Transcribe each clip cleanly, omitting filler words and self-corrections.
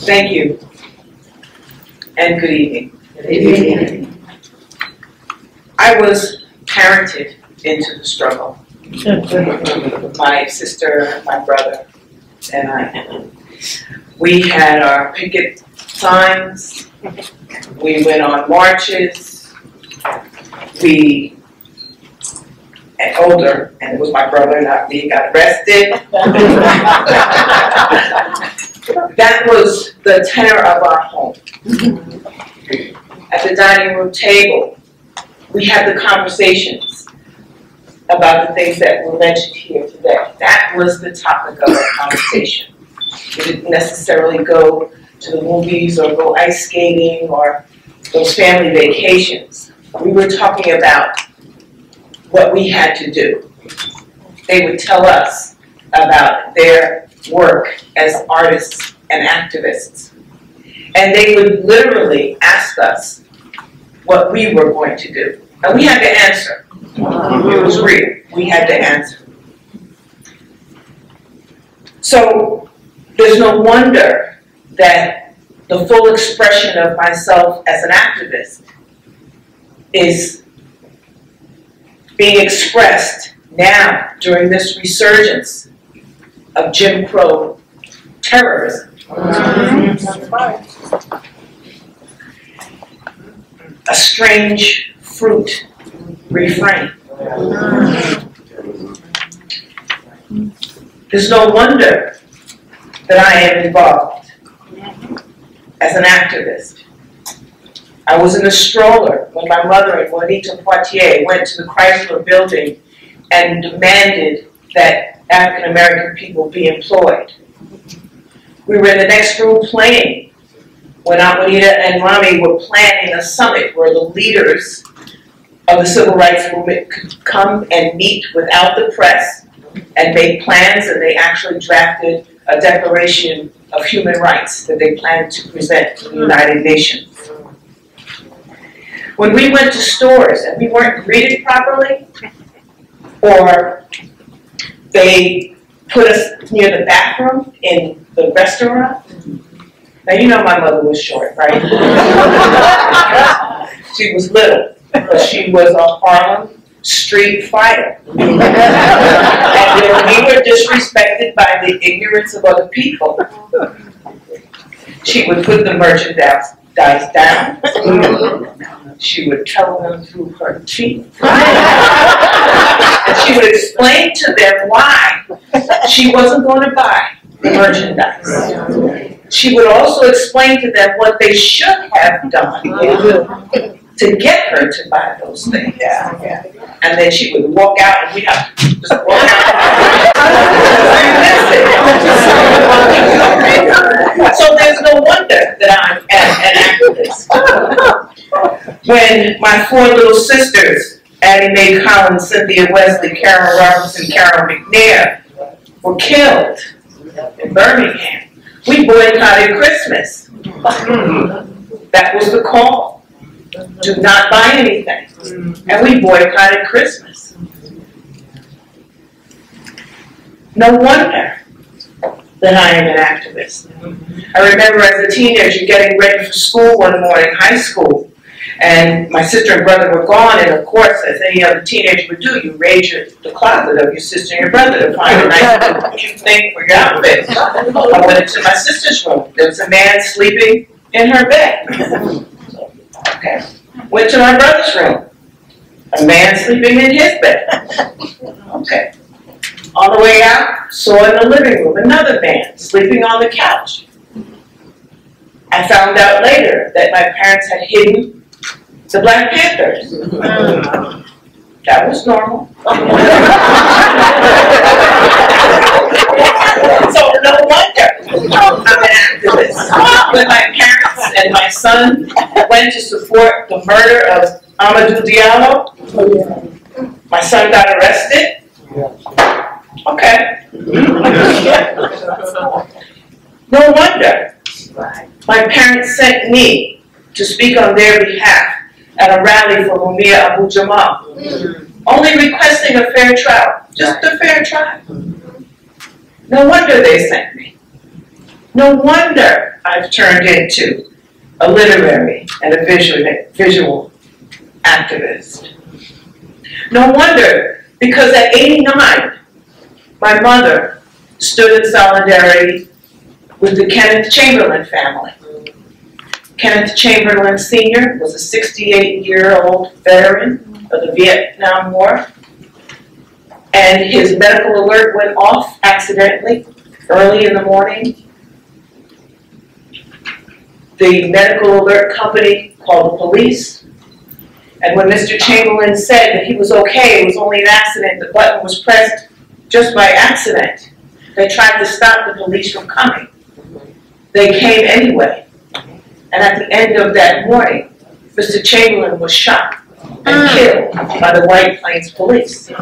Thank you, and good evening. Good evening. I was parented into the struggle. My sister, my brother, and I. We had our picket signs. We went on marches. And older, and it was my brother, not me, got arrested. That was the tenor of our home. At the dining room table, we had the conversations about the things that were mentioned here today. That was the topic of our conversation. We didn't necessarily go to the movies or go ice skating or those family vacations. We were talking about what we had to do. They would tell us about their work as artists and activists. And they would literally ask us what we were going to do. And we had to answer. It was real. We had to answer. So there's no wonder that the full expression of myself as an activist is being expressed now during this resurgence of Jim Crow terrorism. A strange fruit refrain. There's no wonder that I am involved as an activist. I was in a stroller when my mother and Juanita Poitier went to the Chrysler building and demanded that African American people be employed. We were in the next room playing when Aunt Juanita and Mommy were planning a summit where the leaders of the civil rights movement could come and meet without the press and make plans, and they actually drafted a Declaration of Human Rights that they planned to present to the United Nations. When we went to stores and we weren't greeted properly, or they put us near the bathroom in the restaurant. Now you know my mother was short, right? She was little, but she was a Harlem street fighter. And when we were disrespected by the ignorance of other people, she would put the merchandise down. She would tell them through her teeth. And she would explain to them why she wasn't going to buy the merchandise. She would also explain to them what they should have done to get her to buy those things. And then she would walk out and we'd have to just walk out. So there's no wonder that I'm an activist. When my four little sisters, Addie Mae Collins, Cynthia Wesley, Carol Robinson, Carol McNair, were killed in Birmingham, we boycotted Christmas. That was the call. Do not buy anything. And we boycotted Christmas. No wonder that I am an activist. I remember as a teenager getting ready for school one morning, high school, and my sister and brother were gone, and of course, as any other teenager would do, you raid the closet of your sister and your brother to find a nice cute thing for your outfit. I went into my sister's room. There was a man sleeping in her bed. Okay. Went to my brother's room. A man sleeping in his bed. Okay. On the way out, saw in the living room another man sleeping on the couch. I found out later that my parents had hidden the Black Panthers. That was normal. So no wonder I'm an activist. When my parents and my son went to support the murder of Amadou Diallo, my son got arrested. Okay. No wonder my parents sent me to speak on their behalf at a rally for Mumia Abu-Jamal, only requesting a fair trial, just a fair trial. No wonder they sent me. No wonder I've turned into a literary and a visual activist. No wonder, because at 89, my mother stood in solidarity with the Kenneth Chamberlain family. Kenneth Chamberlain Sr. was a 68-year-old veteran of the Vietnam War, and his medical alert went off accidentally early in the morning. The medical alert company called the police, and when Mr. Chamberlain said that he was okay, it was only an accident, the button was pressed just by accident. They tried to stop the police from coming. They came anyway. And at the end of that morning, Mr. Chamberlain was shot and killed by the White Plains Police. And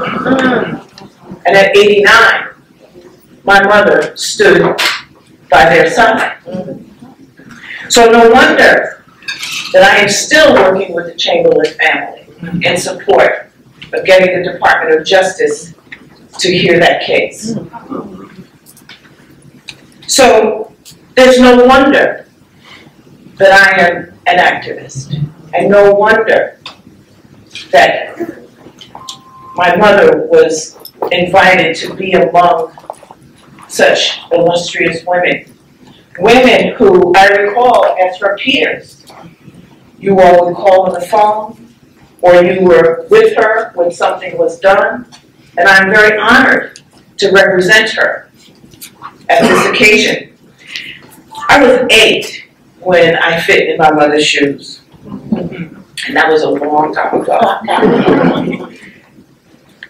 at 89, my mother stood by their side. So no wonder that I am still working with the Chamberlain family in support of getting the Department of Justice to hear that case. So there's no wonder that I am an activist, and no wonder that my mother was invited to be among such illustrious women. Women who I recall as her peers. You all would call on the phone, or you were with her when something was done, and I'm very honored to represent her at this occasion. I was 8 when I fit in my mother's shoes, and that was a long time ago.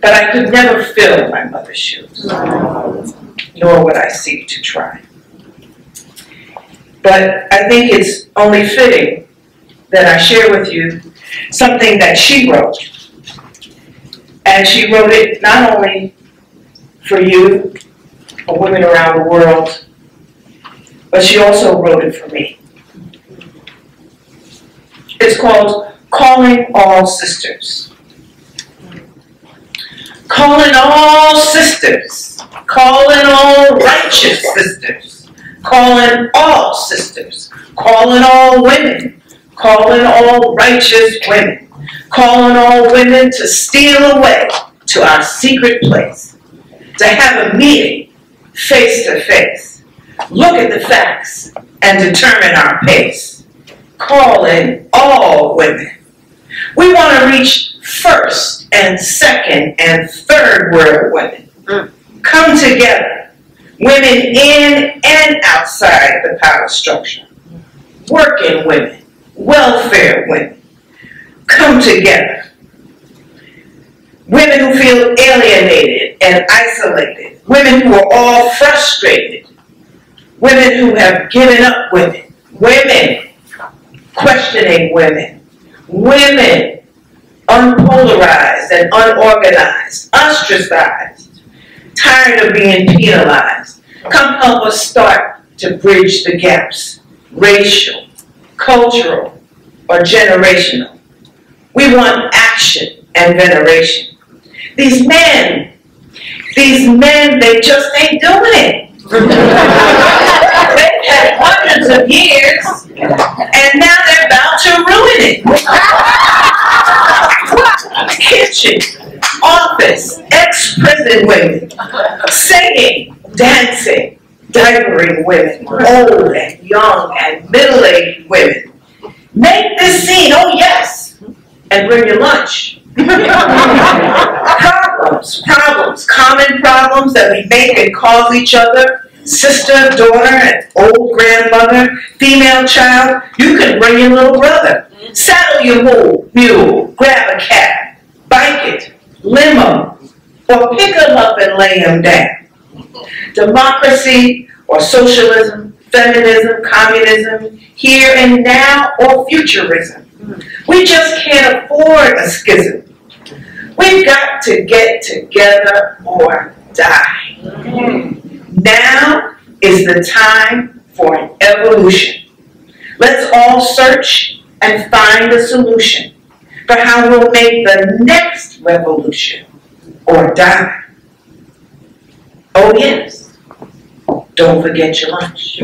But I could never fill my mother's shoes, nor would I seek to try. But I think it's only fitting that I share with you something that she wrote. And she wrote it not only for you, for women around the world, but she also wrote it for me. It's called Calling All Sisters. Calling all sisters, calling all righteous sisters, calling all sisters, calling all women, calling all righteous women, calling all women to steal away to our secret place, to have a meeting face to face, look at the facts and determine our pace, calling all women. We want to reach first and second and third world women. Come together, women in and outside the power structure, working women, welfare women, come together. Women who feel alienated and isolated, women who are all frustrated, women who have given up women, women questioning women, women unpolarized and unorganized, ostracized, tired of being penalized. Come help us start to bridge the gaps, racial, cultural, or generational. We want action and veneration. These men, they just ain't doing it. They've had hundreds of years, and now they're about to ruin it. Kitchen, office, ex-prison women, singing, dancing, diapering women, old and young and middle-aged women. Make this scene, oh yes, and bring your lunch. Problems, common problems that we make and cause each other, sister, daughter, and old grandmother, female child. You can bring your little brother. Saddle your mule, grab a cab, bike it, limo, or pick him up and lay him down. Democracy or socialism, feminism, communism, here and now, or futurism. We just can't afford a schism. We've got to get together or die. Now is the time for an evolution. Let's all search and find a solution for how we'll make the next revolution or die. Oh yes, don't forget your lunch.